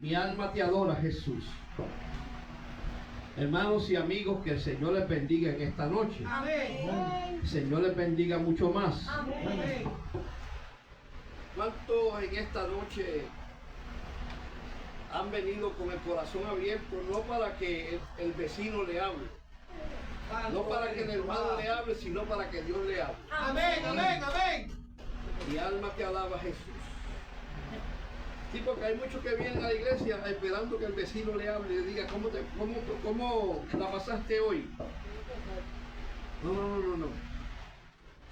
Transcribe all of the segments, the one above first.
Mi alma te adora, Jesús. Hermanos y amigos, que el Señor les bendiga en esta noche. Amén. El Señor les bendiga mucho más. Amén. ¿Cuántos en esta noche han venido con el corazón abierto? No para que el vecino le hable, no para que el hermano le hable, sino para que Dios le hable. Amén, amén, amén. Mi alma te alaba, Jesús. Sí, porque hay muchos que vienen a la iglesia esperando que el vecino le hable y le diga, ¿cómo la pasaste hoy? No.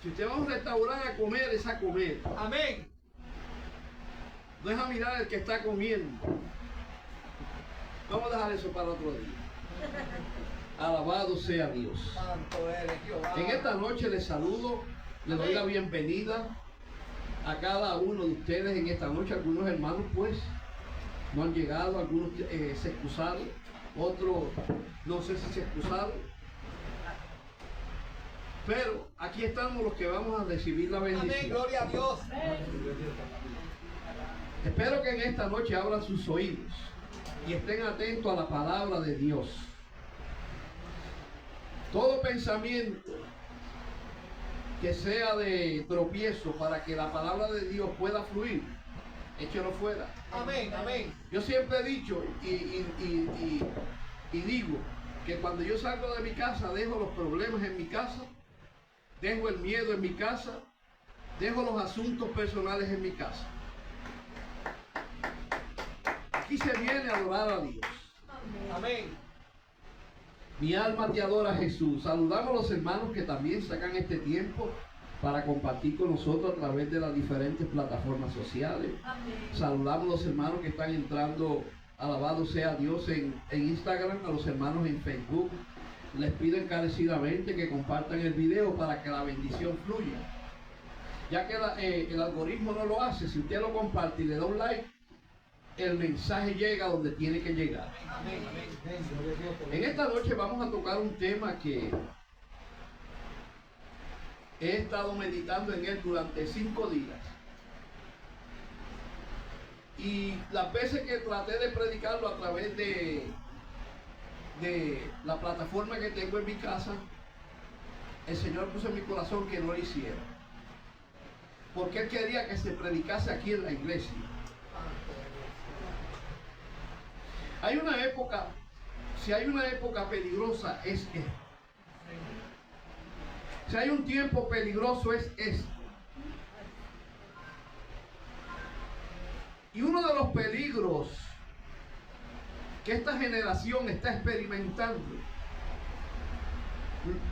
Si usted va a un restaurante a comer, es a comer. Amén. No es a mirar al que está comiendo. Vamos a dejar eso para otro día. Alabado sea Dios. Santo eres Jehová. En esta noche les saludo, les doy la bienvenida a cada uno de ustedes en esta noche. Algunos hermanos pues no han llegado, algunos se excusaron, otros no sé si se excusaron, pero aquí estamos los que vamos a recibir la bendición. Amén, gloria a Dios. Espero que en esta noche abran sus oídos y estén atentos a la palabra de Dios. Todo pensamiento que sea de tropiezo para que la palabra de Dios pueda fluir, échelo fuera. Amén, amén. Yo siempre he dicho y digo que cuando yo salgo de mi casa, dejo los problemas en mi casa, dejo el miedo en mi casa, dejo los asuntos personales en mi casa. Aquí se viene a adorar a Dios. Amén. Mi alma te adora, Jesús. Saludamos a los hermanos que también sacan este tiempo para compartir con nosotros a través de las diferentes plataformas sociales. Amén. Saludamos a los hermanos que están entrando, alabado sea Dios, en Instagram, a los hermanos en Facebook. Les pido encarecidamente que compartan el video para que la bendición fluya. Ya que el algoritmo no lo hace, si usted lo comparte y le da un like, el mensaje llega donde tiene que llegar. Amén, amén. En esta noche vamos a tocar un tema que he estado meditando en él durante 5 días. Y las veces que traté de predicarlo a través de la plataforma que tengo en mi casa, el Señor puso en mi corazón que no lo hiciera. Porque Él quería que se predicase aquí en la iglesia. Hay una época, si hay una época peligrosa, es esta. Si hay un tiempo peligroso, es este. Y uno de los peligros que esta generación está experimentando,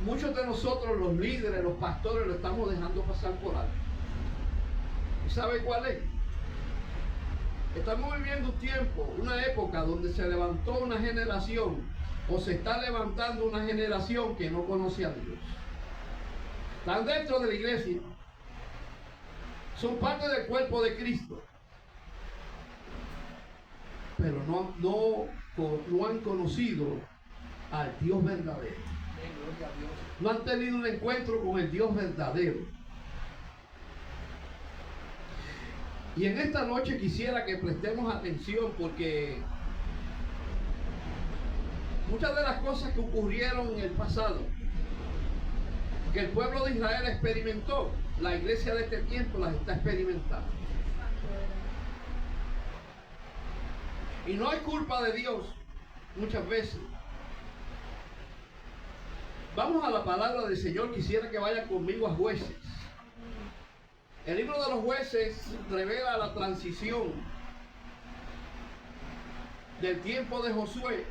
muchos de nosotros, los líderes, los pastores, lo estamos dejando pasar por alto. ¿Y sabe cuál es? Estamos viviendo un tiempo, una época donde se levantó una generación, o se está levantando una generación que no conoce a Dios. Están dentro de la iglesia, son parte del cuerpo de Cristo, pero no han conocido al Dios verdadero. No han tenido un encuentro con el Dios verdadero. Y en esta noche quisiera que prestemos atención, porque muchas de las cosas que ocurrieron en el pasado, que el pueblo de Israel experimentó, la iglesia de este tiempo las está experimentando. Y no es culpa de Dios muchas veces. Vamos a la palabra del Señor. Quisiera que vayan conmigo a Jueces. El libro de los Jueces revela la transición del tiempo de Josué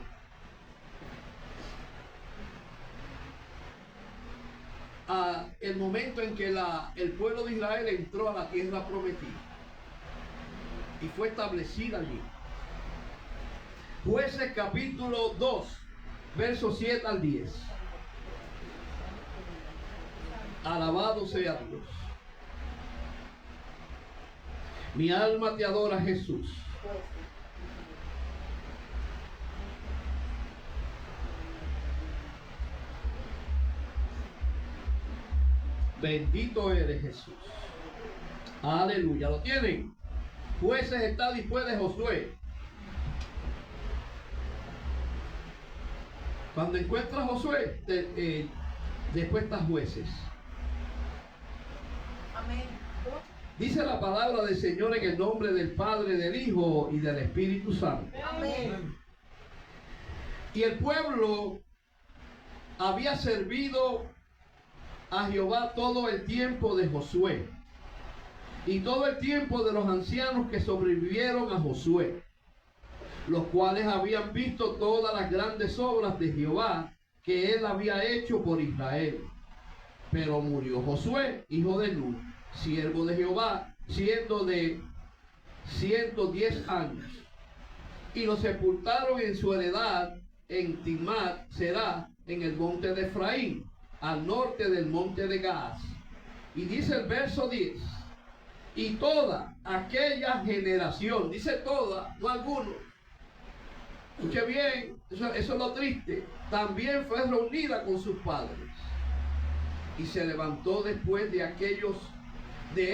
a el momento en que el pueblo de Israel entró a la tierra prometida y fue establecida allí. Jueces capítulo 2, versos 7 al 10. Alabado sea Dios. Mi alma te adora, Jesús. Bendito eres, Jesús. Aleluya. ¿Lo tienen? Jueces está después de Josué. Cuando encuentras Josué, después estás Jueces. Amén. Dice la palabra del Señor en el nombre del Padre, del Hijo y del Espíritu Santo. Amén. Y el pueblo había servido a Jehová todo el tiempo de Josué y todo el tiempo de los ancianos que sobrevivieron a Josué, los cuales habían visto todas las grandes obras de Jehová que él había hecho por Israel. Pero murió Josué, hijo de Nun, siervo de Jehová, siendo de 110 años, y lo sepultaron en su heredad en Timnat Será, en el monte de Efraín, al norte del monte de Gaas. Y dice el verso 10, y toda aquella generación, dice toda, no alguno. Escuche bien, eso es lo triste. También fue reunida con sus padres. Y se levantó después de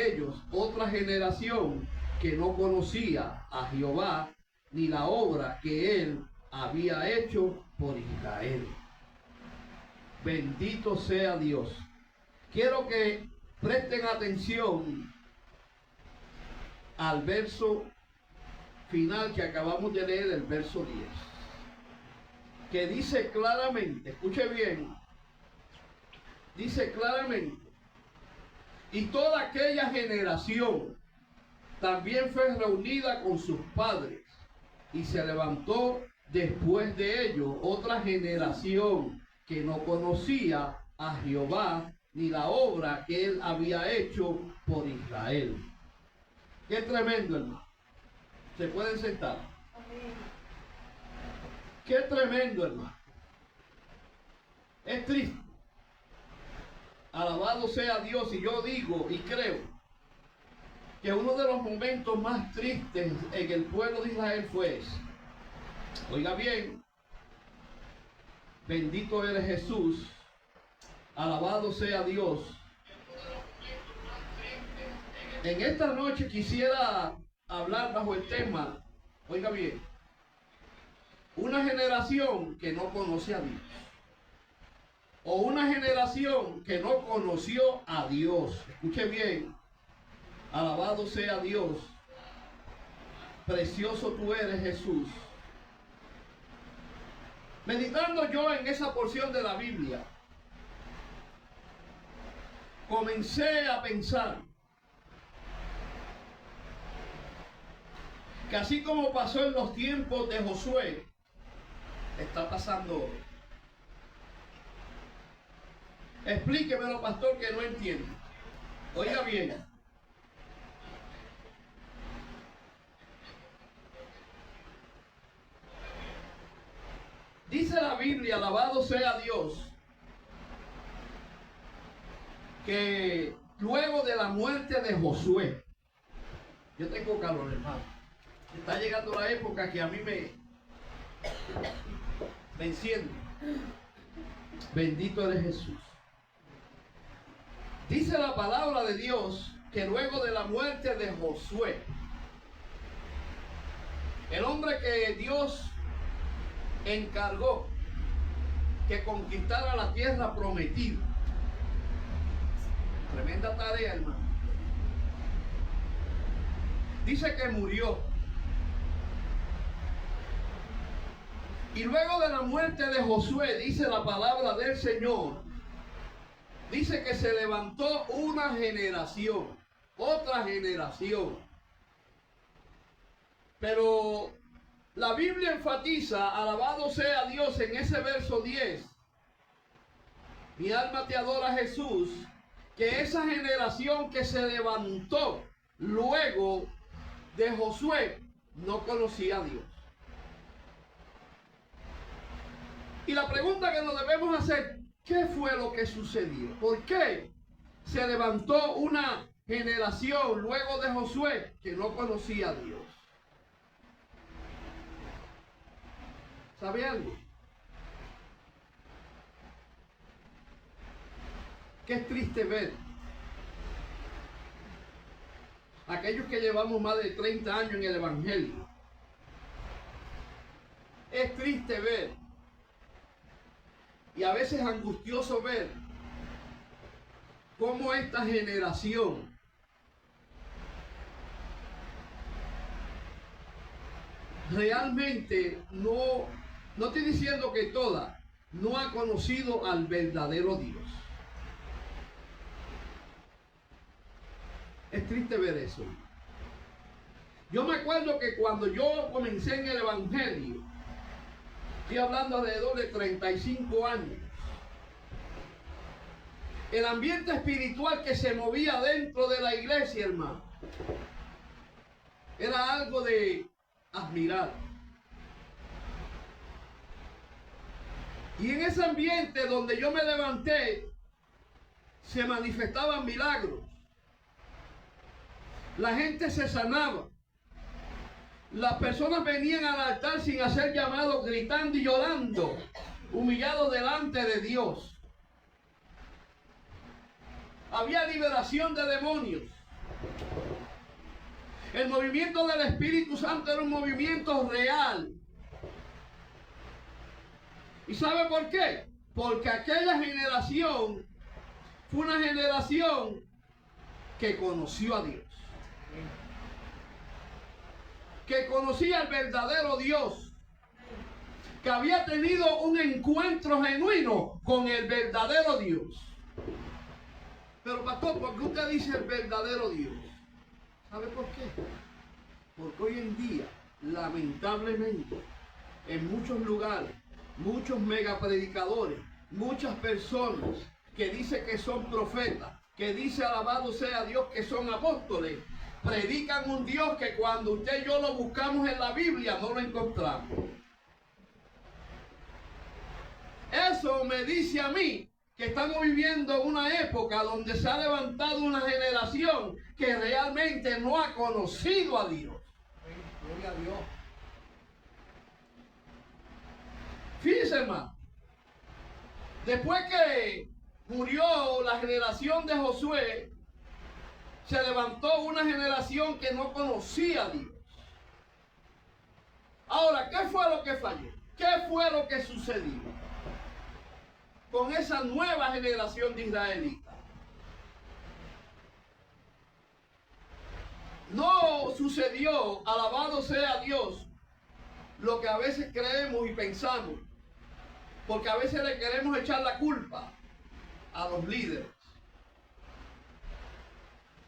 ellos otra generación que no conocía a Jehová ni la obra que él había hecho por Israel. Bendito sea Dios. Quiero que presten atención al verso final que acabamos de leer, el verso 10, que dice claramente, escuche bien, dice claramente, y toda aquella generación también fue reunida con sus padres, y se levantó después de ello otra generación que no conocía a Jehová ni la obra que él había hecho por Israel. Qué tremendo, hermano. Se pueden sentar. Amén. Qué tremendo, hermano. Es triste. Alabado sea Dios. Y yo digo y creo que uno de los momentos más tristes en el pueblo de Israel fue ese. Oiga bien. Bendito eres Jesús. Alabado sea Dios. En esta noche quisiera hablar bajo el tema, oiga bien, una generación que no conoce a Dios, o una generación que no conoció a Dios. Escuche bien, alabado sea Dios, precioso tú eres Jesús. Meditando yo en esa porción de la Biblia, comencé a pensar que así como pasó en los tiempos de Josué, está pasando hoy. Explíquemelo, pastor, que no entiendo. Oiga bien. Dice la Biblia, alabado sea Dios, que luego de la muerte de Josué, yo tengo calor, hermano. Está llegando la época que a mí me enciende. Bendito eres Jesús. Dice la palabra de Dios que luego de la muerte de Josué, el hombre que Dios encargó que conquistara la tierra prometida, tremenda tarea, hermano, dice que murió. Y luego de la muerte de Josué, dice la palabra del Señor, dice que se levantó una generación, otra generación. Pero la Biblia enfatiza, alabado sea Dios, en ese verso 10, mi alma te adora Jesús, que esa generación que se levantó luego de Josué no conocía a Dios. Y la pregunta que nos debemos hacer, ¿qué fue lo que sucedió? ¿Por qué se levantó una generación luego de Josué que no conocía a Dios? ¿Sabe algo? Que es triste ver aquellos que llevamos más de 30 años en el Evangelio. Es triste ver y a veces angustioso ver cómo esta generación realmente no estoy diciendo que toda, no ha conocido al verdadero Dios. Es triste ver eso. Yo me acuerdo que cuando yo comencé en el Evangelio, estoy hablando alrededor de 35 años, el ambiente espiritual que se movía dentro de la iglesia, hermano, era algo de admirar. Y en ese ambiente donde yo me levanté, se manifestaban milagros. La gente se sanaba. Las personas venían al altar sin hacer llamado, gritando y llorando, humillados delante de Dios. Había liberación de demonios. El movimiento del Espíritu Santo era un movimiento real. ¿Y sabe por qué? Porque aquella generación fue una generación que conoció a Dios. Que conocía al verdadero Dios. Que había tenido un encuentro genuino con el verdadero Dios. Pero pastor, ¿por qué usted dice el verdadero Dios? ¿Sabe por qué? Porque hoy en día, lamentablemente, en muchos lugares, muchos megapredicadores, muchas personas que dicen que son profetas, que dice alabado sea Dios que son apóstoles, predican un Dios que cuando usted y yo lo buscamos en la Biblia no lo encontramos. Eso me dice a mí que estamos viviendo una época donde se ha levantado una generación que realmente no ha conocido a Dios. Gloria a Dios. Fíjense, hermano, después que murió la generación de Josué, se levantó una generación que no conocía a Dios. Ahora, ¿qué fue lo que falló? ¿Qué fue lo que sucedió con esa nueva generación de israelitas? No sucedió, alabado sea Dios, lo que a veces creemos y pensamos, porque a veces le queremos echar la culpa a los líderes.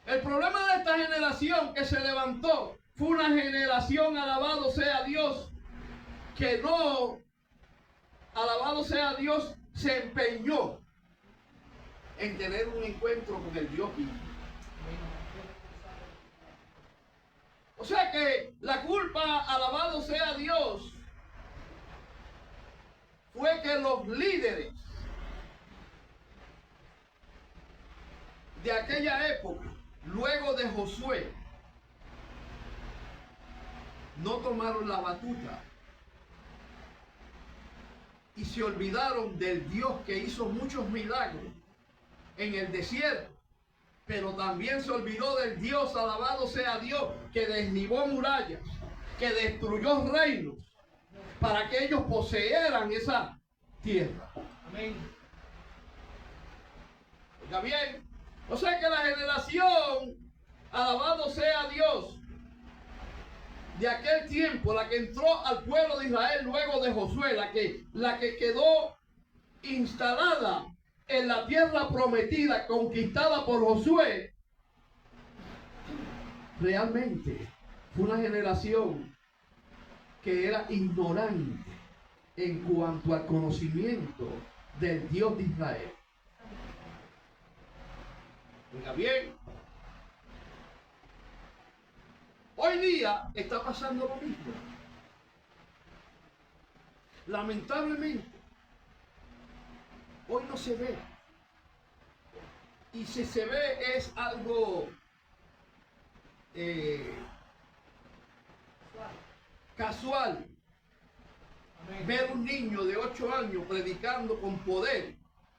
El problema de esta generación que se levantó fue una generación, alabado sea Dios, que no, alabado sea Dios, se empeñó en tener un encuentro con el Dios vivo. O sea que la culpa, alabado sea Dios, fue que los líderes de aquella época, luego de Josué, no tomaron la batuta y se olvidaron del Dios que hizo muchos milagros en el desierto, pero también se olvidó del Dios, alabado sea Dios, que derribó murallas, que destruyó reinos para que ellos poseyeran esa tierra. Amén. Oiga bien, o sea que la generación, alabado sea Dios, de aquel tiempo, la que entró al pueblo de Israel luego de Josué, la que quedó instalada en la tierra prometida, conquistada por Josué, realmente fue una generación que era ignorante en cuanto al conocimiento del Dios de Israel. Oiga bien, hoy día está pasando lo mismo. Lamentablemente, hoy no se ve. Y si se ve es algo casual. Amén. Ver un niño de 8 años predicando con poder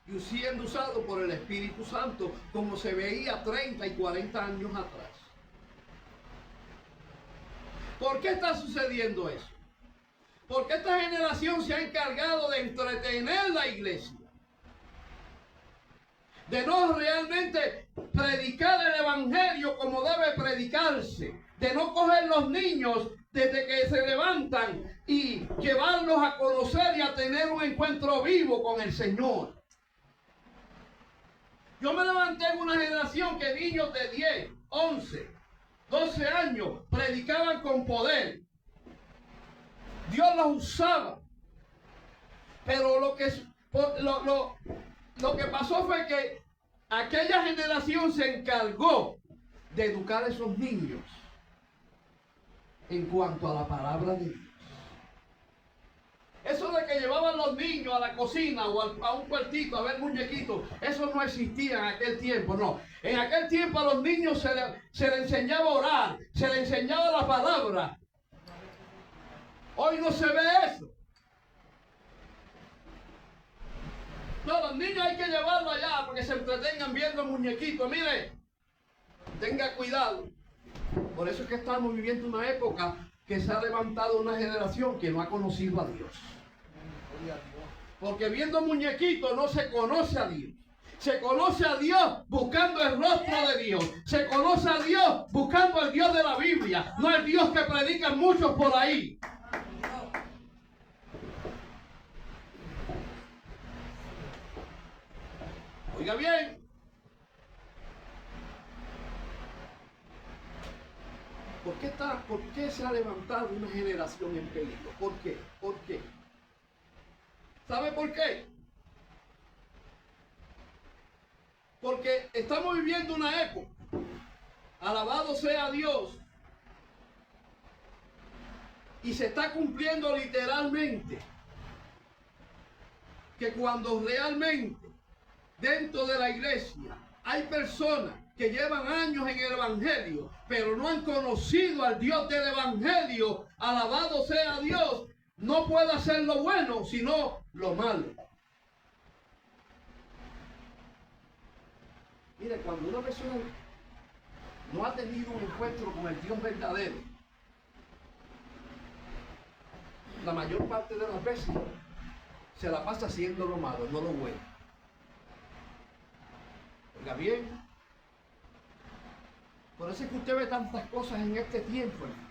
y siendo usado por el Espíritu Santo como se veía 30 y 40 años atrás. ¿Por qué está sucediendo eso? Porque esta generación se ha encargado de entretener la iglesia, de no realmente predicar el evangelio como debe predicarse, de no coger los niños desde que se levantan y llevarlos a conocer y a tener un encuentro vivo con el Señor. Yo me levanté en una generación que niños de 10, 11, 12 años predicaban con poder. Dios los usaba. Pero lo que pasó fue que aquella generación se encargó de educar a esos niños en cuanto a la palabra de Dios. Eso de que llevaban los niños a la cocina o a un cuartito a ver muñequitos, eso no existía en aquel tiempo, no. En aquel tiempo a los niños se les enseñaba a orar, se les enseñaba la palabra. Hoy no se ve eso. No, los niños hay que llevarlos allá porque se entretengan viendo muñequitos. Mire, tenga cuidado. Por eso es que estamos viviendo una época que se ha levantado una generación que no ha conocido a Dios. Porque viendo muñequitos no se conoce a Dios. Se conoce a Dios buscando el rostro de Dios. Se conoce a Dios buscando al Dios de la Biblia. No el Dios que predican muchos por ahí. Oiga bien. ¿Por qué se ha levantado una generación en peligro? ¿Por qué? ¿Por qué? ¿Sabe por qué? Porque estamos viviendo una época, alabado sea Dios, y se está cumpliendo literalmente que cuando realmente dentro de la iglesia hay personas que llevan años en el evangelio, pero no han conocido al Dios del evangelio, alabado sea Dios, no puede hacer lo bueno, sino lo malo. Mire, cuando una persona no ha tenido un encuentro con el Dios verdadero, la mayor parte de las veces se la pasa haciendo lo malo, no lo bueno. Oiga bien, por eso es que usted ve tantas cosas en este tiempo, hermano.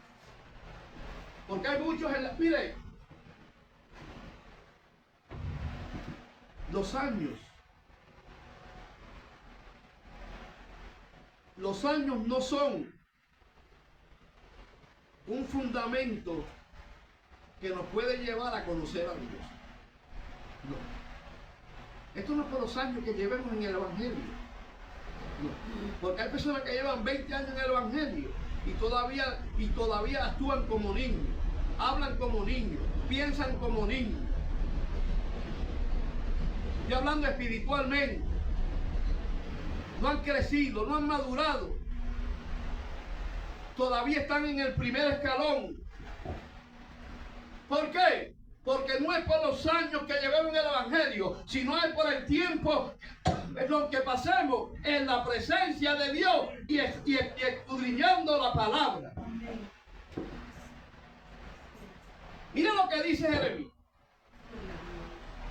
Porque hay muchos mire, los años no son un fundamento que nos puede llevar a conocer a Dios. No. Esto no es por los años que llevemos en el evangelio. No. Porque hay personas que llevan 20 años en el evangelio y todavía actúan como niños, hablan como niños, piensan como niños. Y hablando espiritualmente, no han crecido, no han madurado, todavía están en el primer escalón. ¿Por qué? Porque no es por los años que llevamos en el evangelio, sino es por el tiempo en lo que pasemos en la presencia de Dios y escudriñando la palabra. Mira lo que dice Jeremías.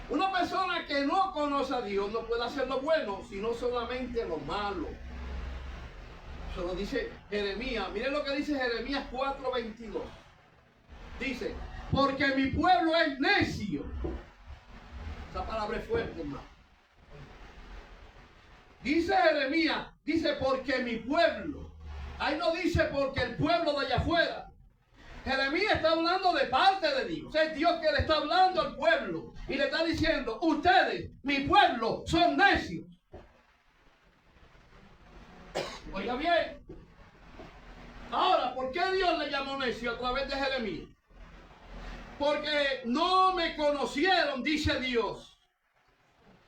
Una persona que no conoce a Dios no puede hacer lo bueno, sino solamente lo malo. Eso lo dice Jeremías. Miren lo que dice Jeremías 4:22. Dice, porque mi pueblo es necio. Esa palabra es fuerte, hermano. Dice Jeremías, dice porque mi pueblo. Ahí no dice porque el pueblo de allá afuera. Jeremías está hablando de parte de Dios. Es Dios que le está hablando al pueblo. Y le está diciendo, ustedes, mi pueblo, son necios. Oiga bien. Ahora, ¿por qué Dios le llamó necio a través de Jeremías? Porque no me conocieron, dice Dios.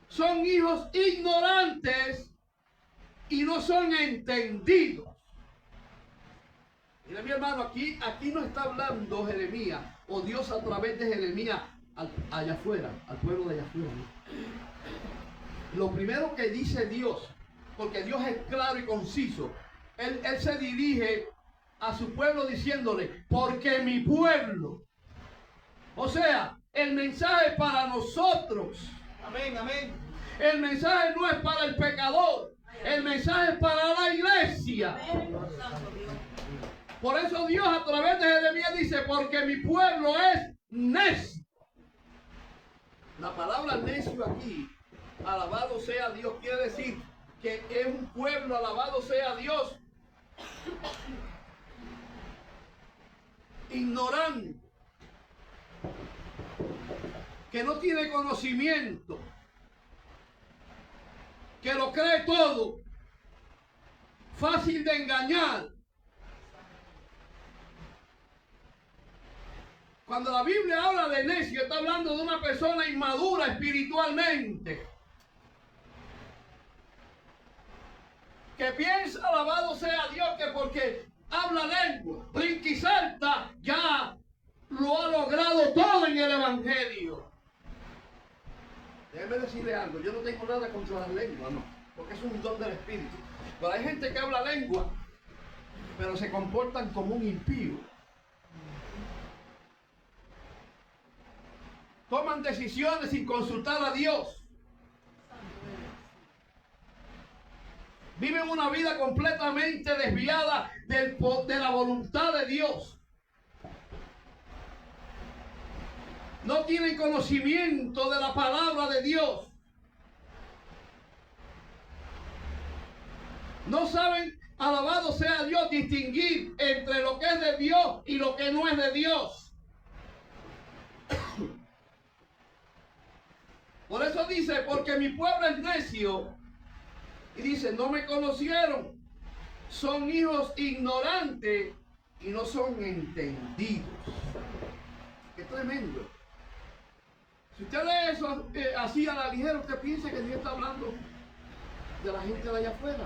Son hijos ignorantes y no son entendidos. Mira mi hermano, aquí no está hablando Jeremías o Dios a través de Jeremías allá afuera, al pueblo de allá afuera. Lo primero que dice Dios, porque Dios es claro y conciso, Él se dirige a su pueblo diciéndole, porque mi pueblo. O sea, el mensaje es para nosotros. Amén, amén. El mensaje no es para el pecador. El mensaje es para la iglesia. Por eso Dios a través de Jeremías dice, porque mi pueblo es necio. La palabra necio aquí, alabado sea Dios, quiere decir que es un pueblo, alabado sea Dios, ignorante, que no tiene conocimiento, que lo cree todo, fácil de engañar. Cuando la Biblia habla de necio, está hablando de una persona inmadura espiritualmente, que piensa, alabado sea Dios, que porque habla lengua, brinca y salta, ya lo ha logrado todo en el Evangelio. Déjeme decirle algo, yo no tengo nada contra las lenguas, no, porque es un don del Espíritu. Pero hay gente que habla lengua, pero se comportan como un impío. Toman decisiones sin consultar a Dios. Viven una vida completamente desviada de la voluntad de Dios. No tienen conocimiento de la palabra de Dios. No saben, alabado sea Dios, distinguir entre lo que es de Dios y lo que no es de Dios. Por eso dice, porque mi pueblo es necio. Y dice, no me conocieron. Son hijos ignorantes y no son entendidos. Qué tremendo. Si usted lee eso así a la ligera, usted piensa que Dios está hablando de la gente de allá afuera.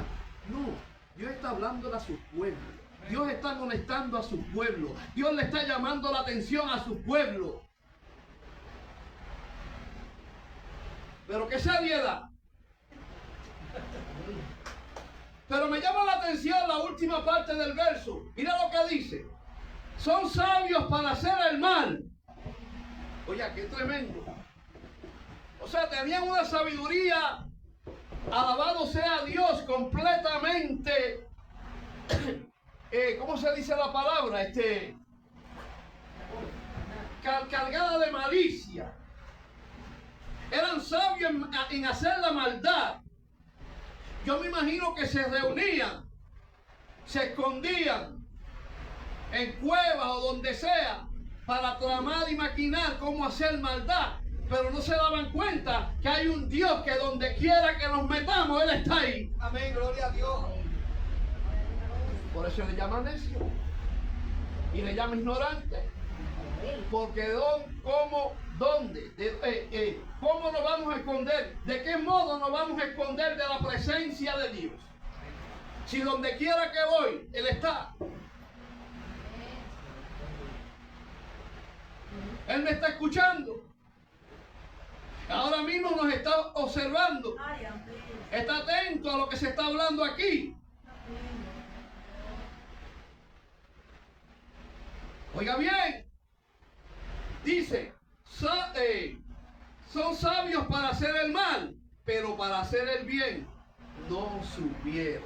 No, Dios está hablando a su pueblo. Dios está conectando a su pueblo. Dios le está llamando la atención a su pueblo. Pero qué seriedad. Pero me llama la atención la última parte del verso. Mira lo que dice. Son sabios para hacer el mal. Oye, qué tremendo. O sea, tenían una sabiduría, alabado sea Dios, completamente, ¿cómo se dice la palabra? Cargada de malicia. Eran sabios en hacer la maldad. Yo me imagino que se reunían, se escondían en cuevas o donde sea para tramar y maquinar cómo hacer maldad. Pero no se daban cuenta que hay un Dios que donde quiera que nos metamos, Él está ahí. Amén, gloria a Dios. Por eso le llama necio y le llama ignorante. Porque ¿cómo nos vamos a esconder? ¿De qué modo nos vamos a esconder de la presencia de Dios? Si donde quiera que voy, Él está. Él me está escuchando. Ahora mismo nos está observando. Está atento a lo que se está hablando aquí. Oiga bien. Dice, son sabios para hacer el mal, pero para hacer el bien no supieron.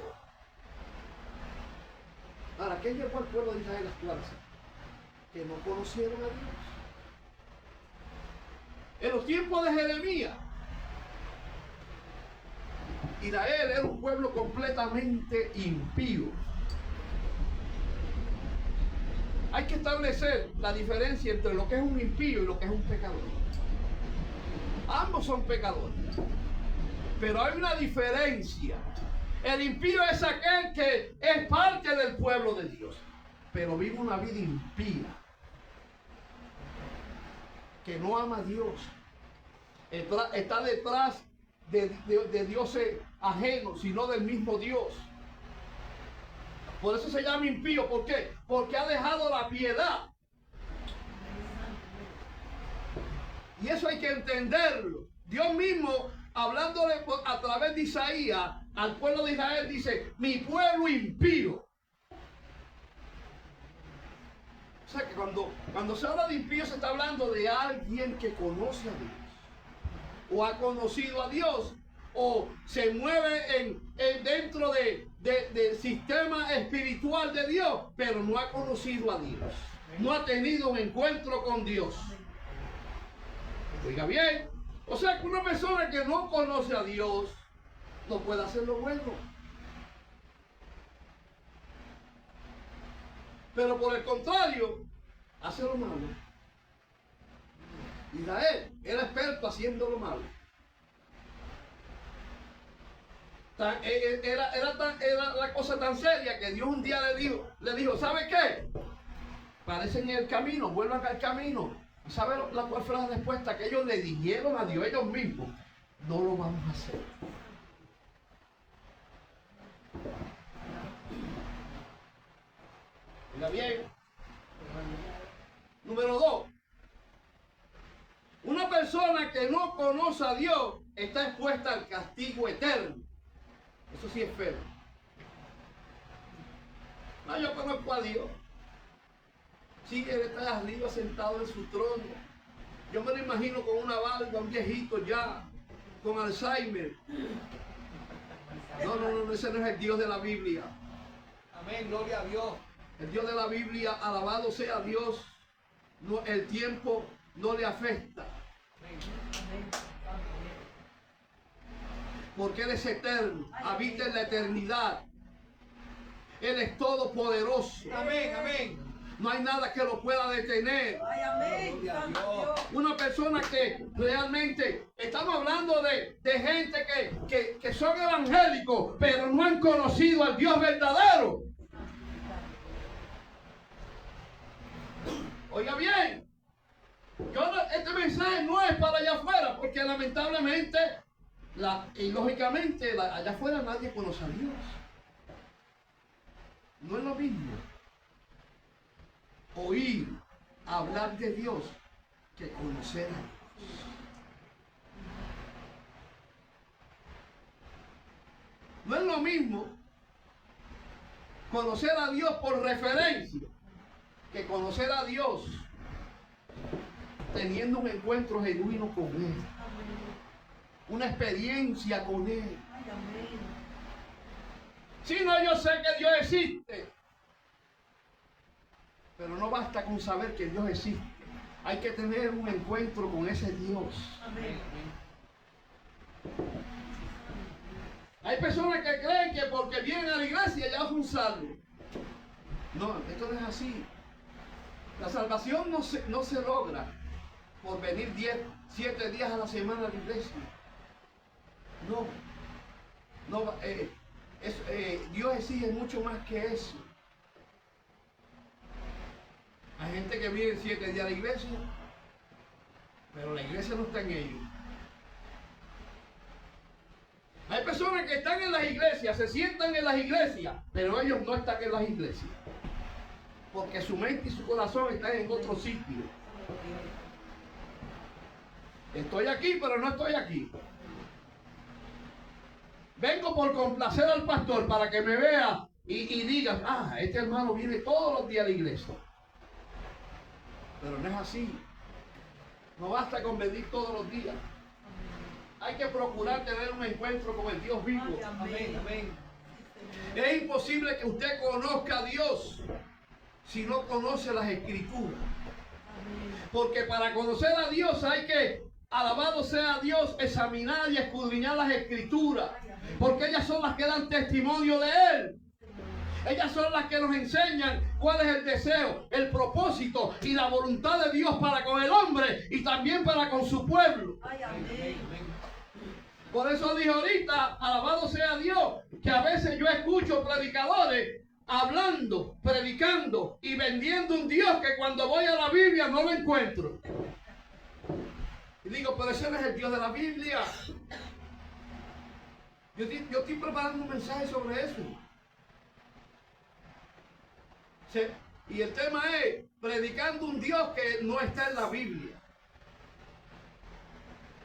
Ahora, ¿qué llegó al pueblo de Israel a actuarse? Que no conocieron a Dios. En los tiempos de Jeremías, Israel era un pueblo completamente impío. Hay que establecer la diferencia entre lo que es un impío y lo que es un pecador. Ambos son pecadores, pero hay una diferencia. El impío es aquel que es parte del pueblo de Dios, pero vive una vida impía, que no ama a Dios, está detrás de dioses ajenos, sino del mismo Dios. Por eso se llama impío. ¿Por qué? Porque ha dejado la piedad. Y eso hay que entenderlo. Dios mismo, hablándole a través de Isaías al pueblo de Israel, dice, mi pueblo impío. O sea que cuando se habla de impío se está hablando de alguien que conoce a Dios, o ha conocido a Dios, o se mueve dentro del sistema espiritual de Dios, pero no ha conocido a Dios, no ha tenido un encuentro con Dios. Oiga bien, o sea que una persona que no conoce a Dios no puede hacer lo bueno, pero por el contrario hace lo malo. Israel era experto haciendo lo malo. Era la cosa tan seria que Dios un día le dijo, ¿sabe qué? Parecen en el camino, vuelvan al camino. ¿Sabe cuál fue la respuesta? Que ellos le dijeron a Dios ellos mismos, no lo vamos a hacer. Oiga bien. Número 2. Una persona que no conoce a Dios está expuesta al castigo eterno. Eso sí es feo. No, yo conozco a Dios. Sí, Él está arriba sentado en su trono. Yo me lo imagino con una barba, un viejito ya, con Alzheimer. No, ese no es el Dios de la Biblia. Amén, gloria a Dios. El Dios de la Biblia, alabado sea Dios, no, el tiempo no le afecta. Porque Él es eterno, habita en la eternidad. Él es todopoderoso. Amén, amén. No hay nada que lo pueda detener. Ay, amén. Una persona que realmente, estamos hablando de gente que son evangélicos, pero no han conocido al Dios verdadero. Oiga bien, este mensaje no es para allá afuera, porque lamentablemente y lógicamente allá afuera nadie conoce a Dios. No es lo mismo oír hablar de Dios que conocer a Dios. No es lo mismo conocer a Dios por referencia que conocer a Dios teniendo un encuentro genuino con Él, una experiencia con Él. Si no, yo sé que Dios existe, pero no basta con saber que Dios existe. Hay que tener un encuentro con ese Dios. Amén. Hay personas que creen que porque vienen a la iglesia ya son salvos. No, esto no es así. La salvación no se logra por venir 7 días a la semana a la iglesia. No, Dios exige mucho más que eso. Hay gente que viene 7 días a la iglesia, pero la iglesia no está en ellos. Hay personas que están en las iglesias, se sientan en las iglesias, pero ellos no están en las iglesias, porque su mente y su corazón están en otro sitio. Estoy aquí, pero no estoy aquí. Vengo por complacer al pastor para que me vea y diga, este hermano viene todos los días a la iglesia. Pero no es así. No basta con venir todos los días. Hay que procurar tener un encuentro con el Dios vivo. Amén, amén. Es imposible que usted conozca a Dios si no conoce las Escrituras. Porque para conocer a Dios hay que, alabado sea Dios, examinar y escudriñar las Escrituras. Porque ellas son las que dan testimonio de Él. Ellas son las que nos enseñan cuál es el deseo, el propósito y la voluntad de Dios para con el hombre y también para con su pueblo. Por eso dije ahorita, alabado sea Dios, que a veces yo escucho predicadores hablando, predicando y vendiendo un Dios que cuando voy a la Biblia no lo encuentro. Y digo, pero ese no es el Dios de la Biblia. Yo estoy preparando un mensaje sobre eso. Y el tema es predicando un Dios que no está en la Biblia.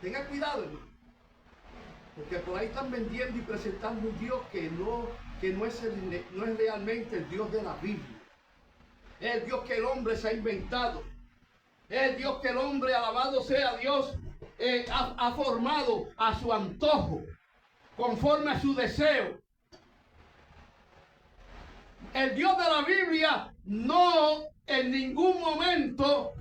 Tenga cuidado, hermano. Porque por ahí están vendiendo y presentando un Dios que no es realmente el Dios de la Biblia. Es el Dios que el hombre se ha inventado. Es el Dios que el hombre, alabado sea Dios, ha formado a su antojo, conforme a su deseo. El Dios de la Biblia no en ningún momento,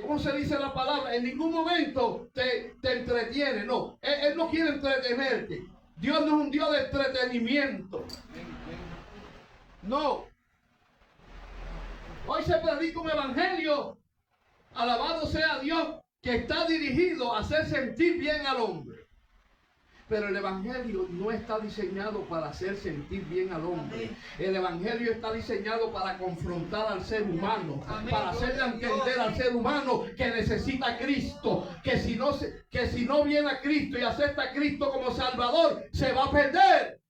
¿cómo se dice la palabra? En ningún momento te entretiene. No, Él no quiere entretenerte. Dios no es un Dios de entretenimiento. No. Hoy se predica un evangelio, alabado sea Dios, que está dirigido a hacer sentir bien al hombre. Pero el evangelio no está diseñado para hacer sentir bien al hombre. El evangelio está diseñado para confrontar al ser humano, para hacerle entender al ser humano que necesita a Cristo, que si no viene a Cristo y acepta a Cristo como Salvador, se va a perder.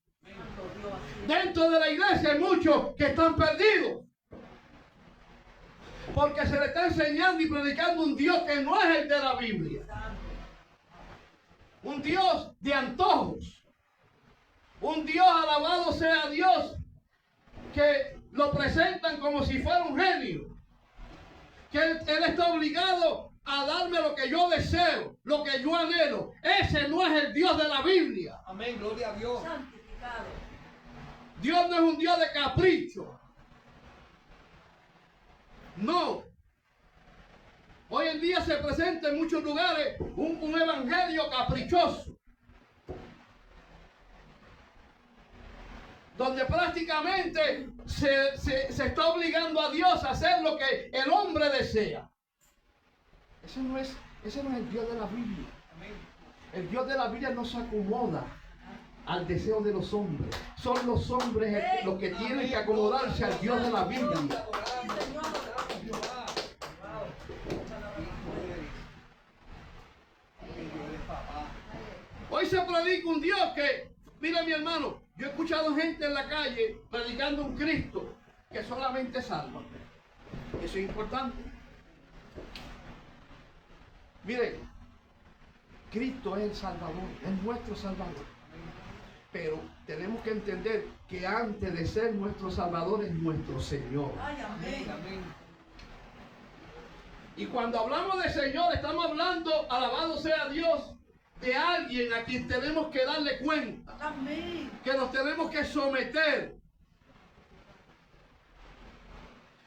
Dentro de la iglesia hay muchos que están perdidos, porque se le está enseñando y predicando un Dios que no es el de la Biblia. Un Dios de antojos. Un Dios, alabado sea Dios, que lo presentan como si fuera un genio. Que Él está obligado a darme lo que yo deseo, lo que yo anhelo. Ese no es el Dios de la Biblia. Amén, gloria a Dios. Santificado. Dios no es un Dios de capricho. No. Hoy en día se presenta en muchos lugares un evangelio caprichoso, donde prácticamente se está obligando a Dios a hacer lo que el hombre desea. Ese no es el Dios de la Biblia. El Dios de la Biblia no se acomoda al deseo de los hombres. Son los hombres los que tienen que acomodarse al Dios de la Biblia. Hoy se predica un Dios que, mira mi hermano, yo he escuchado gente en la calle predicando un Cristo que solamente salva. Eso es importante. Miren, Cristo es el Salvador, es nuestro Salvador. Pero tenemos que entender que antes de ser nuestro Salvador es nuestro Señor. Ay, amén. Y cuando hablamos de Señor, estamos hablando, alabado sea Dios, de alguien a quien tenemos que darle cuenta. Amén. Que nos tenemos que someter.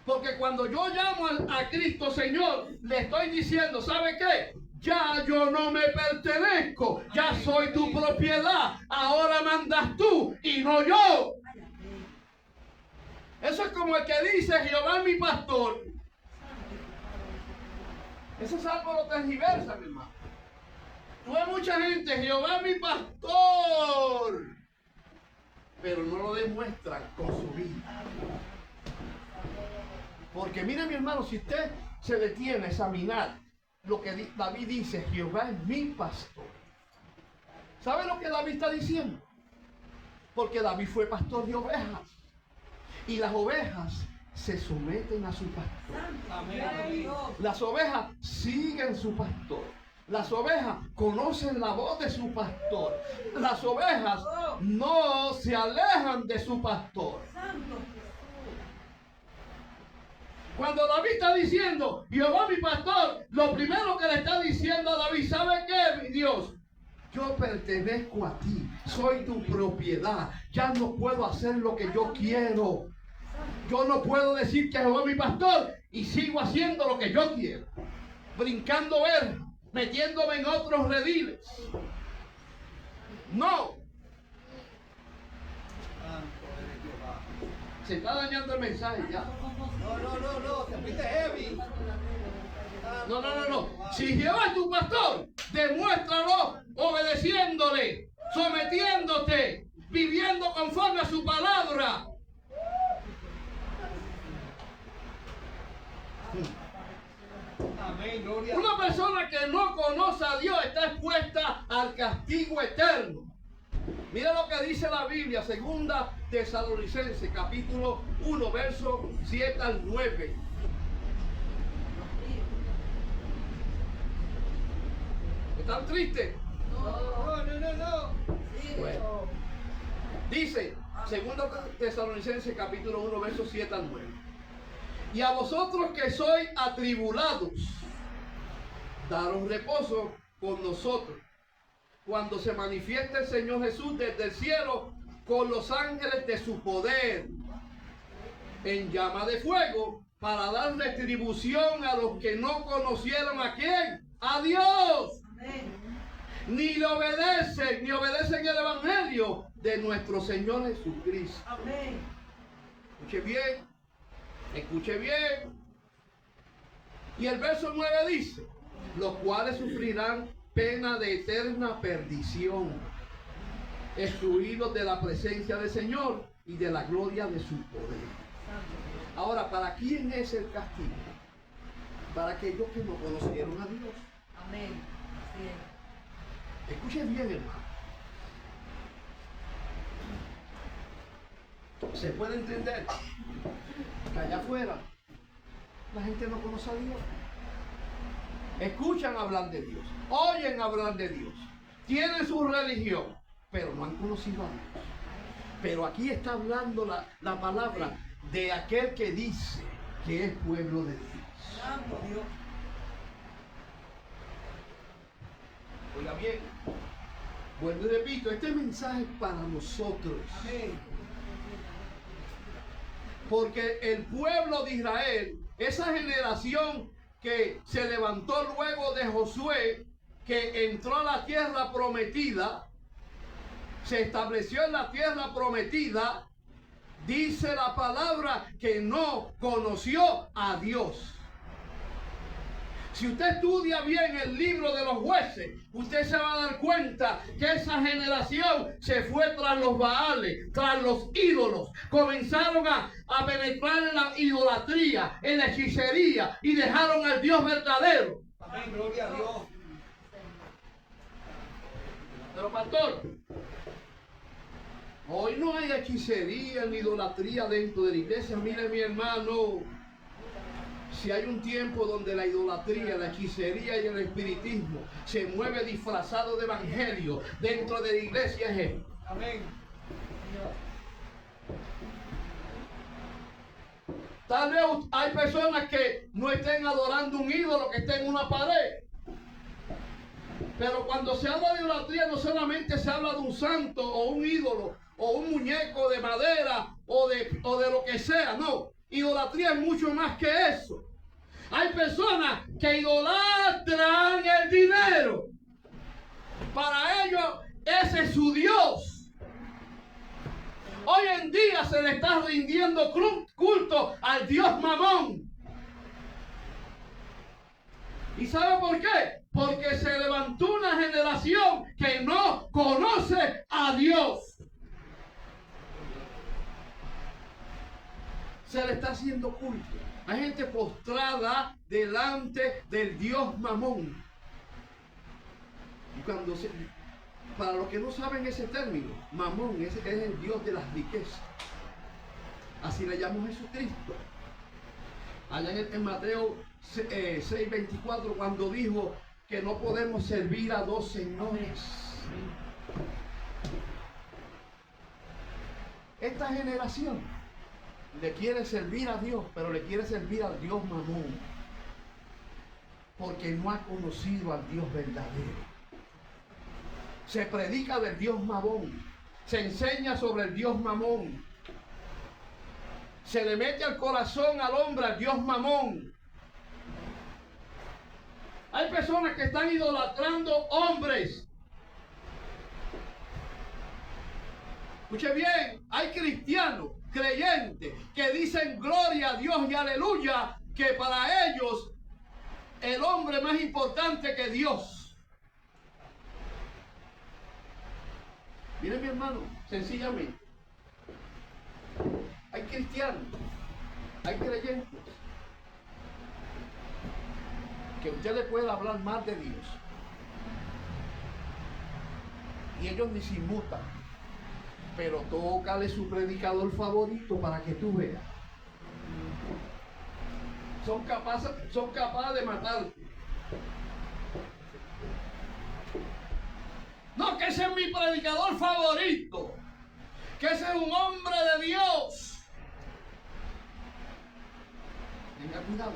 Porque cuando yo llamo a Cristo Señor, le estoy diciendo, ¿sabe qué? Ya yo no me pertenezco, ya soy tu propiedad, ahora mandas tú y no yo. Eso es como el que dice, Jehová es mi pastor. Ese salmo lo tergiversa, mi hermano. Tú ves mucha gente, Jehová es mi pastor, pero no lo demuestran con su vida. Porque mire mi hermano, si usted se detiene a examinar lo que David dice, Jehová es mi pastor. ¿Sabe lo que David está diciendo? Porque David fue pastor de ovejas. Y las ovejas se someten a su pastor. Amén. Las ovejas siguen su pastor. Las ovejas conocen la voz de su pastor. Las ovejas no se alejan de su pastor. Santo. Cuando David está diciendo, Jehová mi pastor, lo primero que le está diciendo a David, ¿sabe qué, mi Dios? Yo pertenezco a ti, soy tu propiedad, ya no puedo hacer lo que yo quiero. Yo no puedo decir que Jehová es mi pastor y sigo haciendo lo que yo quiero. Brincando verja, metiéndome en otros rediles. No. Se está dañando el mensaje ya. No, se fuiste heavy. No. Si Jehová es tu pastor, demuéstralo obedeciéndole, sometiéndote, viviendo conforme a su palabra. Amén, gloria. Una persona que no conoce a Dios está expuesta al castigo eterno. Mira lo que dice la Biblia, segunda Tesalonicenses, capítulo 1, verso 7 al 9. ¿Están tristes? No. Bueno. Dice, Segunda Tesalonicenses capítulo 1, versos 7 al 9. Y a vosotros que sois atribulados, daros reposo con nosotros, cuando se manifieste el Señor Jesús desde el cielo con los ángeles de su poder, en llama de fuego, para dar retribución a los que no conocieron ¿a quién? A Dios. Ni le obedecen, ni obedecen el evangelio de nuestro Señor Jesucristo. Amén. Escuche bien, escuche bien. Y el verso 9 dice, los cuales sufrirán pena de eterna perdición, excluidos de la presencia del Señor y de la gloria de su poder. Ahora, ¿para quién es el castigo? Para aquellos que no conocieron a Dios. Amén. Así es. Escuchen bien, hermano. Se puede entender que allá afuera la gente no conoce a Dios. Escuchan hablar de Dios, oyen hablar de Dios, tienen su religión, pero no han conocido a Dios. Pero aquí está hablando la palabra de aquel que dice que es pueblo de Dios. Santo Dios. Oiga bien, vuelvo y repito, este mensaje es para nosotros. Amén. Porque el pueblo de Israel, esa generación que se levantó luego de Josué, que entró a la tierra prometida, se estableció en la tierra prometida, dice la palabra que no conoció a Dios. Si usted estudia bien el libro de los jueces, usted se va a dar cuenta que esa generación se fue tras los Baales, tras los ídolos. Comenzaron a penetrar en la idolatría, en la hechicería y dejaron al Dios verdadero. Amén, gloria a Dios. Pero pastor, hoy no hay hechicería ni idolatría dentro de la iglesia. Mire mi hermano. Si hay un tiempo donde la idolatría, la hechicería y el espiritismo se mueve disfrazado de evangelio dentro de la iglesia es él. Amén. Tal vez hay personas que no estén adorando un ídolo que esté en una pared. Pero cuando se habla de idolatría no solamente se habla de un santo o un ídolo o un muñeco de madera o de lo que sea, no. Idolatría es mucho más que eso. Hay personas que idolatran el dinero. Para ellos ese es su Dios. Hoy en día se le está rindiendo culto al Dios Mamón. ¿Y sabe por qué? Porque se levantó una generación que no conoce a Dios. Se le está haciendo culto. Hay gente postrada delante del Dios Mamón. Y para los que no saben ese término, Mamón es el Dios de las riquezas. Así le llamó Jesucristo. Allá en Mateo 6:24, cuando dijo que no podemos servir a dos señores. Esta generación le quiere servir a Dios, pero le quiere servir al Dios Mamón, porque no ha conocido al Dios verdadero. Se predica del Dios Mamón, se enseña sobre el Dios Mamón, se le mete al corazón al hombre al Dios Mamón. Hay personas que están idolatrando hombres. Escuche bien, hay cristianos, creyentes, que dicen gloria a Dios y aleluya, que para ellos el hombre es más importante que Dios. Miren mi hermano, sencillamente, hay cristianos, hay creyentes, que usted le puede hablar más de Dios y ellos ni se inmutan, pero tócale su predicador favorito para que tú veas. Son capaces de matarte. No, que ese es mi predicador favorito. que ese es un hombre de Dios. Tenga cuidado,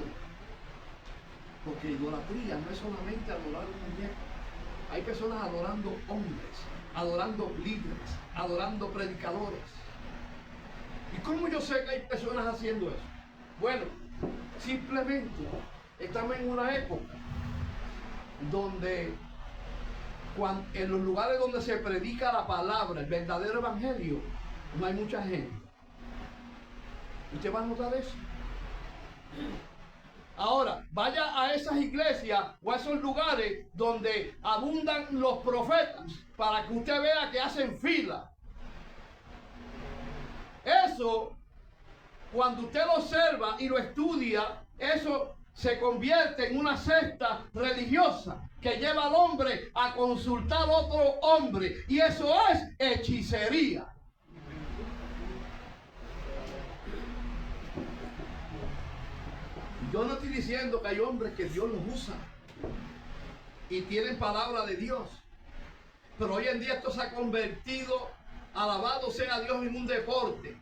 porque idolatría no es solamente adorar un muñeco. Hay personas adorando hombres, adorando líderes, adorando predicadores. ¿Y cómo yo sé que hay personas haciendo eso? Bueno, simplemente estamos en una época donde en los lugares donde se predica la palabra, el verdadero evangelio, no hay mucha gente. ¿Usted va a notar eso? Ahora, vaya a esas iglesias o a esos lugares donde abundan los profetas para que usted vea que hacen fila. Eso, cuando usted lo observa y lo estudia, eso se convierte en una secta religiosa que lleva al hombre a consultar a otro hombre. Y eso es hechicería. Yo no estoy diciendo que hay hombres que Dios los usa y tienen palabra de Dios. Pero hoy en día esto se ha convertido, alabado sea Dios, en un deporte.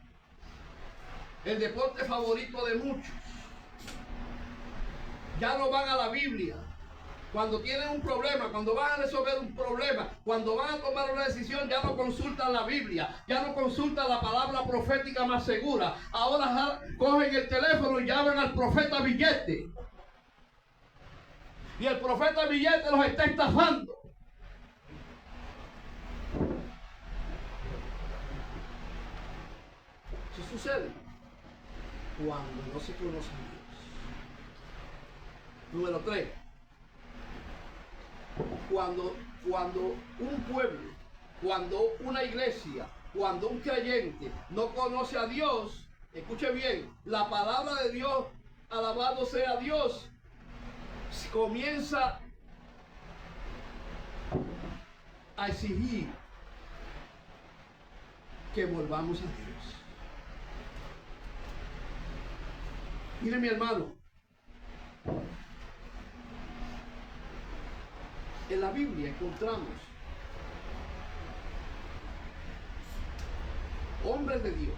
El deporte favorito de muchos. Ya no van a la Biblia. Cuando tienen un problema, cuando van a resolver un problema, cuando van a tomar una decisión, ya no consultan la Biblia, ya no consultan la palabra profética más segura. Ahora cogen el teléfono y llaman al profeta Billete. Y el profeta Billete los está estafando. Eso sucede cuando no se conoce a Dios. Número 3. Cuando un pueblo, cuando una iglesia, cuando un creyente no conoce a Dios, escuche bien, la palabra de Dios, alabado sea Dios, comienza a exigir que volvamos a Dios. Mire, mi hermano, en la Biblia encontramos hombres de Dios,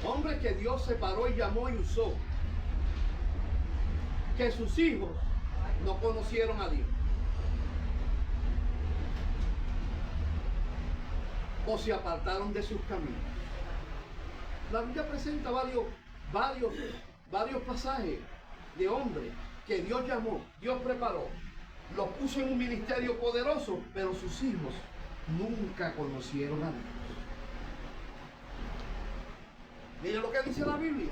hombres que Dios separó y llamó y usó, que sus hijos no conocieron a Dios o se apartaron de sus caminos. La Biblia presenta varios pasajes de hombres que Dios llamó, Dios preparó, los puso en un ministerio poderoso, pero sus hijos nunca conocieron a Dios. Miren lo que dice la Biblia.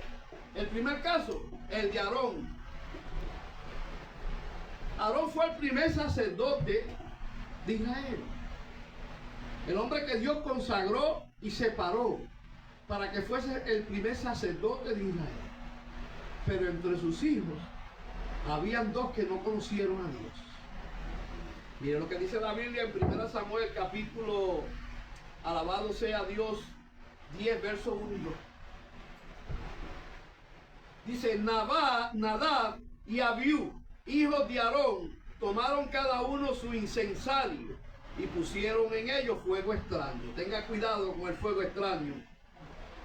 El primer caso, el de Aarón. Aarón fue el primer sacerdote de Israel. El hombre que Dios consagró y separó para que fuese el primer sacerdote de Israel. Pero entre sus hijos habían dos que no conocieron a Dios. Miren lo que dice la Biblia en 1 Samuel capítulo, alabado sea Dios, 10 verso 1. Dice, Nadab y Abiú, hijos de Aarón, tomaron cada uno su incensario y pusieron en ellos fuego extraño. Tenga cuidado con el fuego extraño.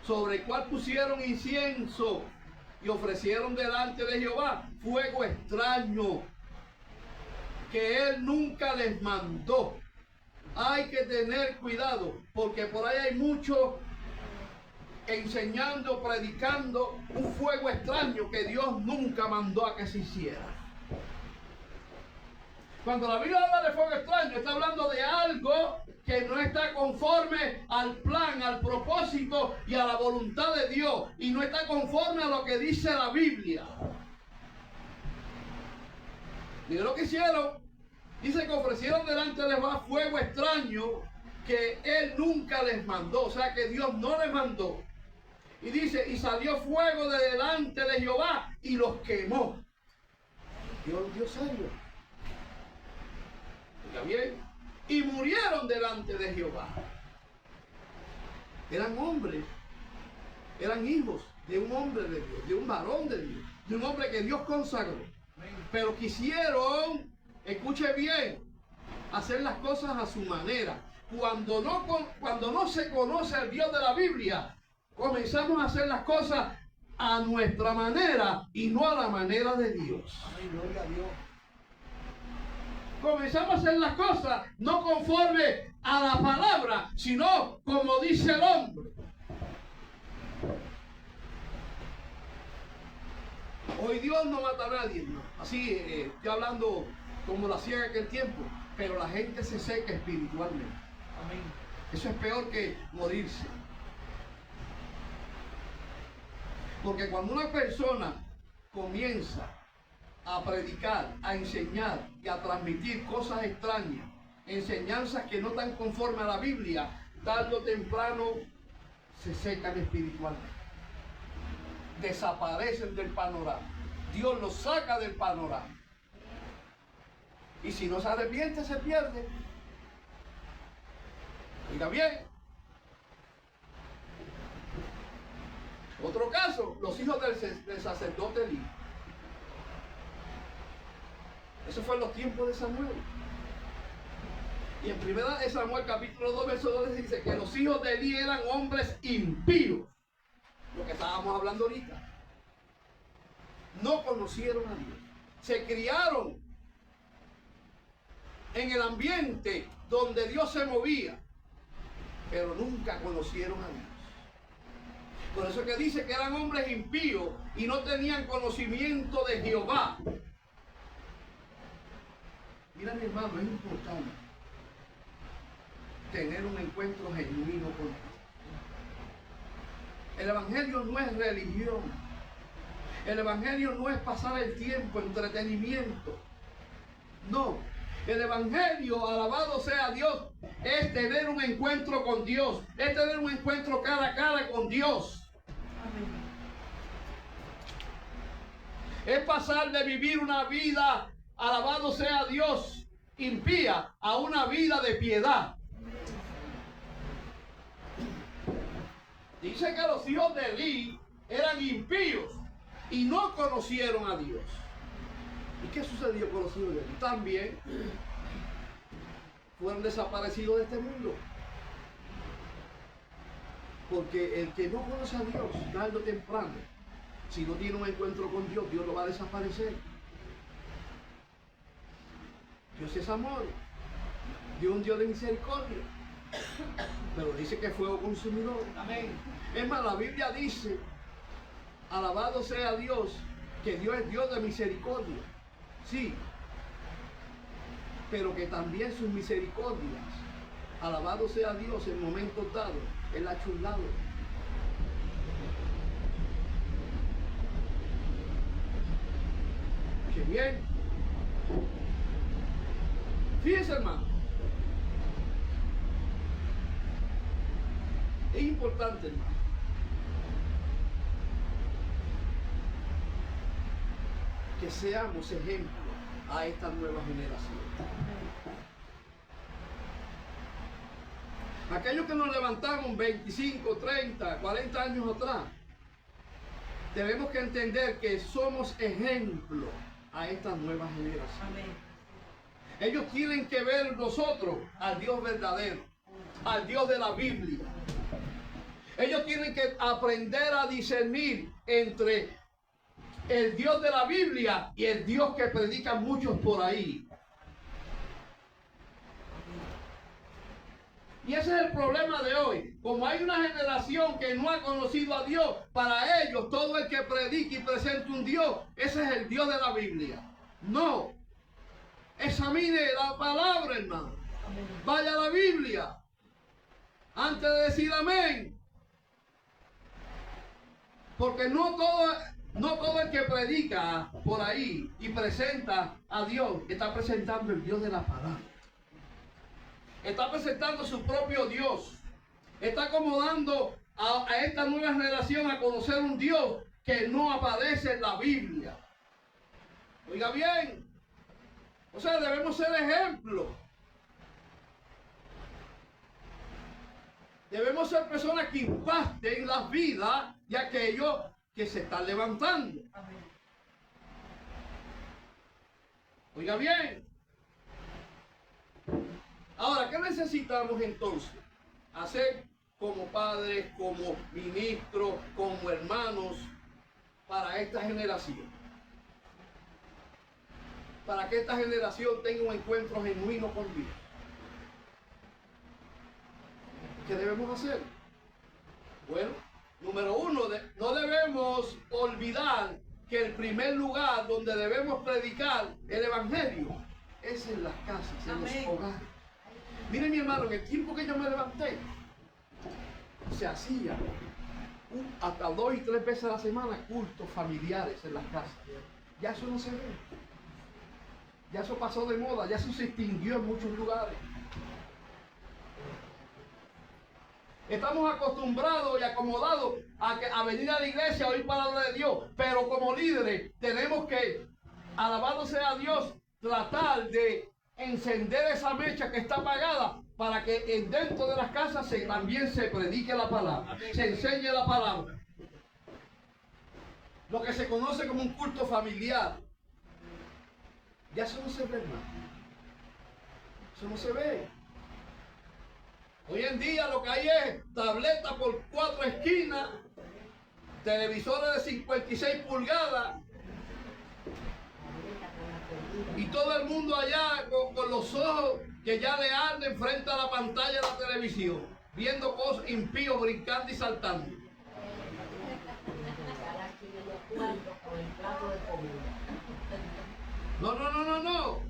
Sobre el cual pusieron incienso y ofrecieron delante de Jehová fuego extraño que él nunca les mandó. Hay que tener cuidado, porque por ahí hay muchos enseñando, predicando un fuego extraño que Dios nunca mandó a que se hiciera. Cuando la Biblia habla de fuego extraño, está hablando de algo que no está conforme al plan, al propósito y a la voluntad de Dios, y no está conforme a lo que dice la Biblia. Miren lo que hicieron. Dice que ofrecieron delante de Jehová fuego extraño que él nunca les mandó, o sea que Dios no les mandó. Y dice, y salió fuego de delante de Jehová y los quemó. Dios serio. ¿Está bien? Y murieron delante de Jehová. Eran hombres, eran hijos de un hombre de Dios, de un varón de Dios, de un hombre que Dios consagró. Pero quisieron, escuche bien, hacer las cosas a su manera. cuando no se conoce al Dios de la Biblia, comenzamos a hacer las cosas a nuestra manera y no a la manera de Dios. Amén, gloria a Dios. Comenzamos a hacer las cosas no conforme a la palabra, sino como dice el hombre. Hoy Dios no mata a nadie, ¿no? Así, estoy hablando como lo hacía en aquel tiempo, pero la gente se seca espiritualmente. Amén. Eso es peor que morirse. Porque cuando una persona comienza a predicar, a enseñar y a transmitir cosas extrañas, enseñanzas que no están conformes a la Biblia, tarde o temprano se secan espiritualmente. Desaparecen del panorama. Dios los saca del panorama. Y si no se arrepiente, se pierde. Oiga bien. Otro caso, los hijos del sacerdote Elí. Eso fue en los tiempos de Samuel. Y en primera de Samuel capítulo 2 verso 2 dice que los hijos de Elí eran hombres impíos. Lo que estábamos hablando ahorita. No conocieron a Dios. Se criaron en el ambiente donde Dios se movía, pero nunca conocieron a Dios. Por eso que dice que eran hombres impíos y no tenían conocimiento de Jehová. Mira, mi hermano, es importante tener un encuentro genuino con Dios. El evangelio no es religión. El evangelio no es pasar el tiempo, entretenimiento. No. El evangelio, alabado sea Dios, es tener un encuentro con Dios. Es tener un encuentro cara a cara con Dios. Amén. Es pasar de vivir una vida, alabado sea Dios, impía, a una vida de piedad. Dice que los hijos de Elí eran impíos y no conocieron a Dios. ¿Y qué sucedió con los hijos de Elí? También fueron desaparecidos de este mundo. Porque el que no conoce a Dios, tarde o temprano, si no tiene un encuentro con Dios, Dios lo va a desaparecer. Dios es amor. Dios es un Dios de misericordia. Pero dice que es fuego consumidor. Amén. Es más, la Biblia dice, alabado sea Dios, que Dios es Dios de misericordia. Sí. Pero que también sus misericordias, alabado sea Dios, en momentos dados, Él ha hecho un lado. Qué bien. Fíjense, hermano. Es importante, hermano, que seamos ejemplo a esta nueva generación. Aquellos que nos levantamos 25, 30, 40 años atrás, tenemos que entender que somos ejemplo a esta nueva generación. Amén. Ellos tienen que ver en nosotros al Dios verdadero, al Dios de la Biblia. Ellos tienen que aprender a discernir entre el Dios de la Biblia y el Dios que predican muchos por ahí. Y ese es el problema de hoy. Como hay una generación que no ha conocido a Dios, para ellos todo el que predique y presente un Dios, ese es el Dios de la Biblia. No. Examine la palabra, hermano. Vaya a la Biblia. Antes de decir amén. Porque no todo el que predica por ahí y presenta a Dios está presentando el Dios de la palabra. Está presentando su propio Dios. Está acomodando a esta nueva generación a conocer un Dios que no aparece en la Biblia. Oiga bien. O sea, debemos ser ejemplo. Debemos ser personas que impacten las vidas de aquellos que se están levantando. Amén. Oiga bien. Ahora, ¿qué necesitamos entonces hacer como padres, como ministros, como hermanos para esta generación? Para que esta generación tenga un encuentro genuino con Dios. ¿Qué debemos hacer? Bueno, número uno, no debemos olvidar que el primer lugar donde debemos predicar el evangelio es en las casas, en los hogares. Miren, mi hermano, en el tiempo que yo me levanté, se hacía hasta 2 y 3 veces a la semana cultos familiares en las casas. Ya eso no se ve. Ya eso pasó de moda, ya eso se extinguió en muchos lugares. Estamos acostumbrados y acomodados a venir a la iglesia a oír palabra de Dios, pero como líderes tenemos que, alabado sea Dios, tratar de encender esa mecha que está apagada para que dentro de las casas también se predique la palabra, se enseñe la palabra. Lo que se conoce como un culto familiar. Ya eso no se ve más. Eso no se ve. Hoy en día lo que hay es tableta por 4 esquinas, televisores de 56 pulgadas y todo el mundo allá con los ojos que ya le arden frente a la pantalla de la televisión, viendo cosas impíos brincando y saltando. No.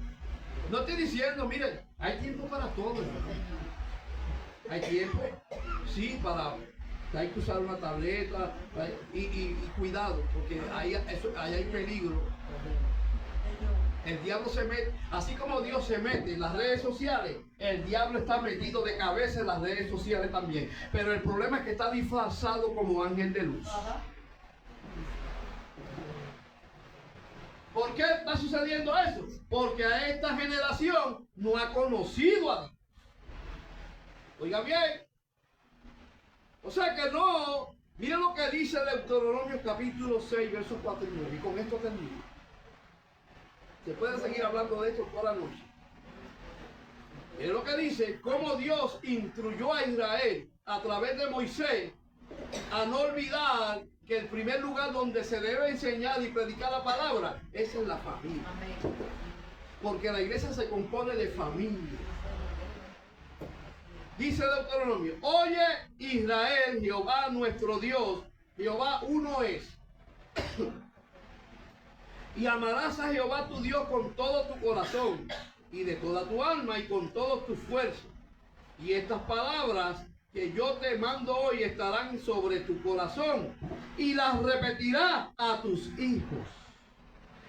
No estoy diciendo, miren, hay tiempo para todo, hermano. Hay tiempo, sí, hay que usar una tableta y cuidado, porque ahí hay peligro. El diablo se mete, así como Dios se mete en las redes sociales, el diablo está metido de cabeza en las redes sociales también. Pero el problema es que está disfrazado como ángel de luz. ¿Por qué está sucediendo eso? Porque a esta generación no ha conocido a Dios. Oiga bien. O sea que no. Miren lo que dice Deuteronomio capítulo 6, versos 4 y 9. Y con esto termino. Se puede seguir hablando de esto toda la noche. Miren lo que dice. Cómo Dios instruyó a Israel a través de Moisés a no olvidar que el primer lugar donde se debe enseñar y predicar la palabra es en la familia. Porque la iglesia se compone de familia. Dice Deuteronomio: oye Israel, Jehová nuestro Dios, Jehová uno es. Y amarás a Jehová tu Dios con todo tu corazón y de toda tu alma y con todas tus fuerzas. Y estas palabras que yo te mando hoy estarán sobre tu corazón y las repetirás a tus hijos.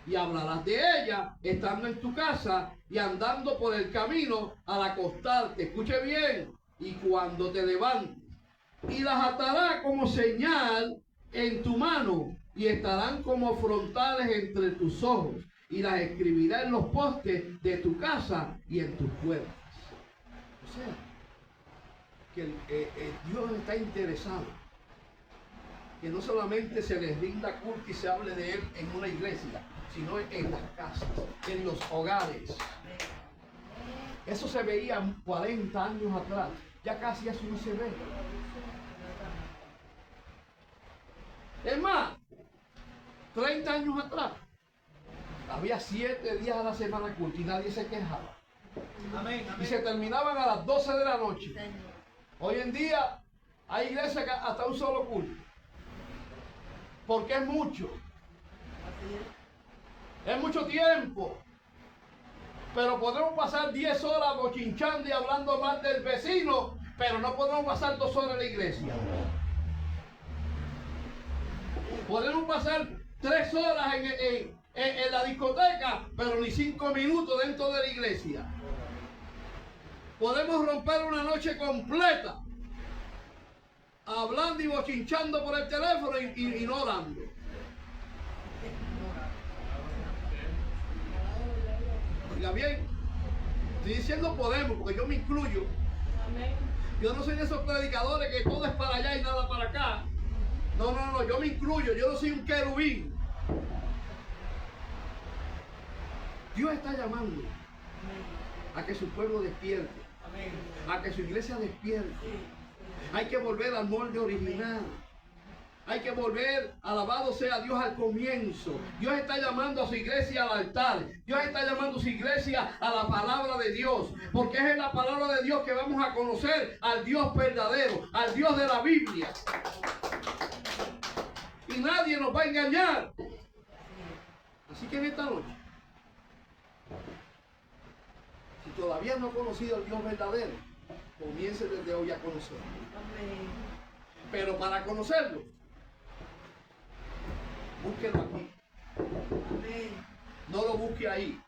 Y hablarás de ellas estando en tu casa y andando por el camino al acostarte. Escuche bien. Y cuando te levantes. Y las atarás como señal en tu mano y estarán como frontales entre tus ojos. Y las escribirás en los postes de tu casa y en tus puertas. O sea, que Dios está interesado que no solamente se les rinda culto y se hable de Él en una iglesia, sino en las casas, en los hogares. Eso se veía 40 años atrás. Ya casi eso no se ve. Es más, 30 años atrás había 7 días a la semana culto y nadie se quejaba. Amén, amén. Y se terminaban a las 12 de la noche. Hoy en día hay iglesias que hasta un solo culto. Porque es mucho. Es mucho tiempo. Pero podemos pasar 10 horas bochinchando y hablando mal del vecino, pero no podemos pasar 2 horas en la iglesia. Podemos pasar 3 horas en la discoteca, pero ni 5 minutos dentro de la iglesia. Podemos romper una noche completa hablando y bochinchando por el teléfono y no orando. Oiga bien, estoy diciendo podemos, porque yo me incluyo. Yo no soy de esos predicadores que todo es para allá y nada para acá. No, yo me incluyo, yo no soy un querubín. Dios está llamando a que su pueblo despierte. Amén. a que su iglesia despierte. Sí. Hay que volver al molde original. Hay que volver, alabado sea Dios, al comienzo. Dios está llamando a su iglesia al altar. Dios está llamando a su iglesia a la palabra de Dios. Porque es en la palabra de Dios que vamos a conocer al Dios verdadero, al Dios de la Biblia. Y nadie nos va a engañar. Así que en esta noche, si todavía no ha conocido al Dios verdadero, comience desde hoy a conocerlo. Amén. Pero para conocerlo, búsquelo aquí. Amén. No lo busque ahí.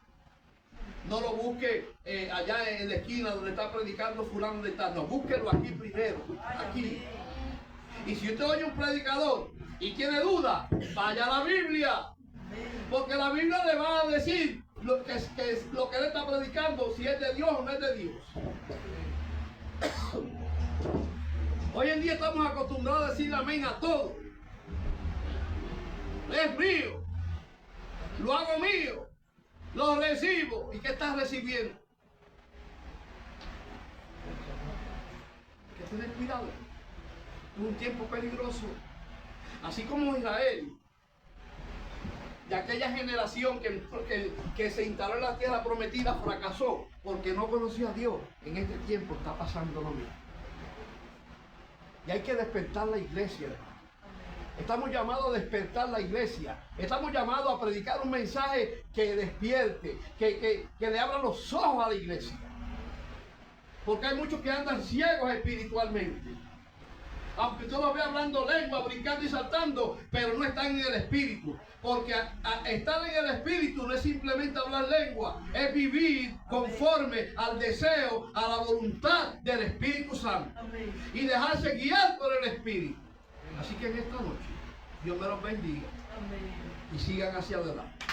No lo busque allá en la esquina donde está predicando fulano de tal. No, búsquelo aquí primero. Aquí. Y si usted oye un predicador y tiene duda, vaya a la Biblia. Porque la Biblia le va a decir lo que él está predicando, si es de Dios o no es de Dios. Hoy en día estamos acostumbrados a decir amén a todo. Es mío. Lo hago mío. Lo recibo. ¿Y qué estás recibiendo? Hay que tener cuidado. Es un tiempo peligroso. Así como Israel, de aquella generación que se instaló en la tierra prometida, fracasó porque no conoció a Dios. En este tiempo está pasando lo mismo. Y hay que despertar la iglesia. Estamos llamados a despertar la iglesia. Estamos llamados a predicar un mensaje que despierte, que le abra los ojos a la iglesia. Porque hay muchos que andan ciegos espiritualmente. Aunque usted los ve hablando lengua, brincando y saltando, pero no están en el espíritu. Porque estar en el espíritu no es simplemente hablar lengua, es vivir conforme al deseo, a la voluntad del Espíritu Santo. Amén. Y dejarse guiar por el Espíritu. Así que en esta noche, Dios me los bendiga Amén. y sigan hacia adelante.